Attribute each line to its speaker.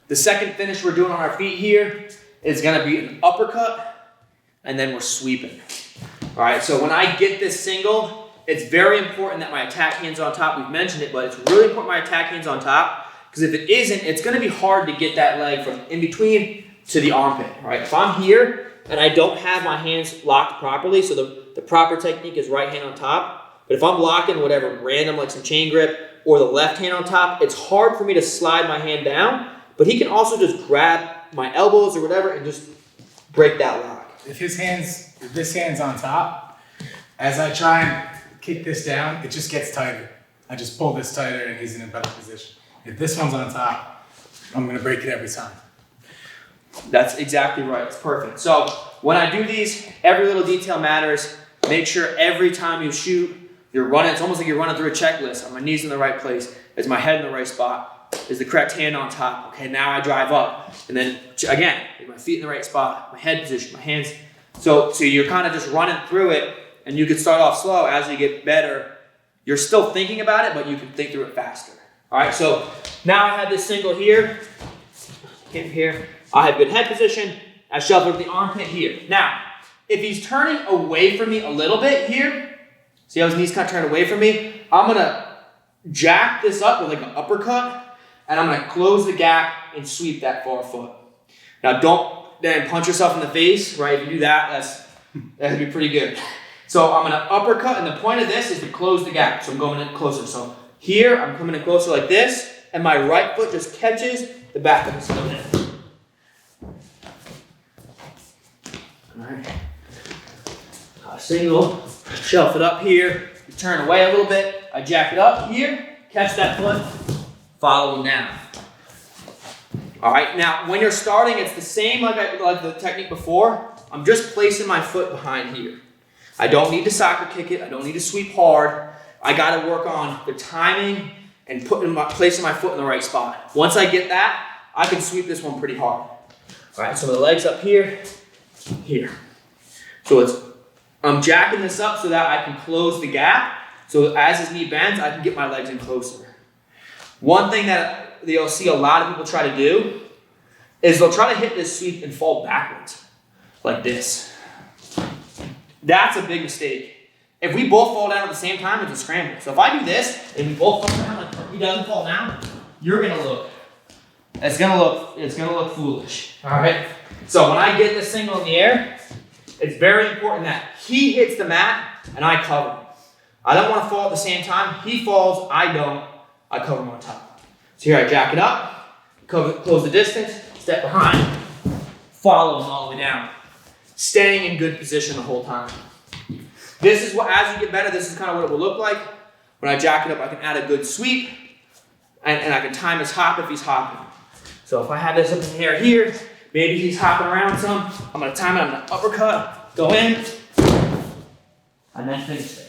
Speaker 1: The second finish we're doing on our feet here is gonna be an uppercut, and then we're sweeping. All right, so when I get this single, it's very important that my attack hand's on top. We've mentioned it, but it's really important my attack hand's on top, because if it isn't, it's gonna be hard to get that leg from in between to the armpit, all right? If I'm here and I don't have my hands locked properly, so the proper technique is right hand on top, but if I'm blocking whatever random, like some chain grip, or the left hand on top, it's hard for me to slide my hand down, but he can also just grab my elbows or whatever and just break that lock.
Speaker 2: If this hand's on top, as I try and kick this down, it just gets tighter. I just pull this tighter and he's in a better position. If this one's on top, I'm gonna break it every time.
Speaker 1: That's exactly right, it's perfect. So when I do these, every little detail matters. Make sure every time you shoot, you're running, it's almost like you're running through a checklist. Are my knees in the right place? Is my head in the right spot? Is the correct hand on top? Okay, now I drive up. And then again, is my feet in the right spot? My head position, my hands. So you're kind of just running through it, and you can start off slow. As you get better, you're still thinking about it, but you can think through it faster. All right, so now I have this single here. Came here. I have good head position. I shove it with the armpit here. Now, if he's turning away from me a little bit here, see how his knees kind of turn away from me? I'm gonna jack this up with like an uppercut, and I'm gonna close the gap and sweep that far foot. Now don't then punch yourself in the face, right? If you do that, that'd be pretty good. So I'm gonna uppercut, and the point of this is to close the gap. So I'm going in closer. So here, I'm coming in closer like this, and my right foot just catches the back of the foot. All right. Single, shelf it up here, turn away a little bit, I jack it up here, catch that foot, follow him down. All right, now when you're starting, it's the same like the technique before. I'm just placing my foot behind here. I don't need to soccer kick it, I don't need to sweep hard. I gotta work on the timing and placing my foot in the right spot. Once I get that, I can sweep this one pretty hard. All right, so the legs up here, here. So I'm jacking this up so that I can close the gap. So as his knee bends, I can get my legs in closer. One thing that you'll see a lot of people try to do is they'll try to hit this sweep and fall backwards, like this. That's a big mistake. If we both fall down at the same time, it's a scramble. So if I do this and we both fall down, like he doesn't fall down, it's gonna look foolish. All right. So when I get this single in the air, it's very important that he hits the mat and I cover him. I don't want to fall at the same time. He falls, I don't. I cover him on top. So here I jack it up, close the distance, step behind, follow him all the way down. Staying in good position the whole time. This is what, as you get better, this is kind of what it will look like. When I jack it up, I can add a good sweep, and I can time his hop if he's hopping. So if I have this up in the air here, maybe he's hopping around some, I'm gonna time it, I'm gonna uppercut, go in, and then finish there.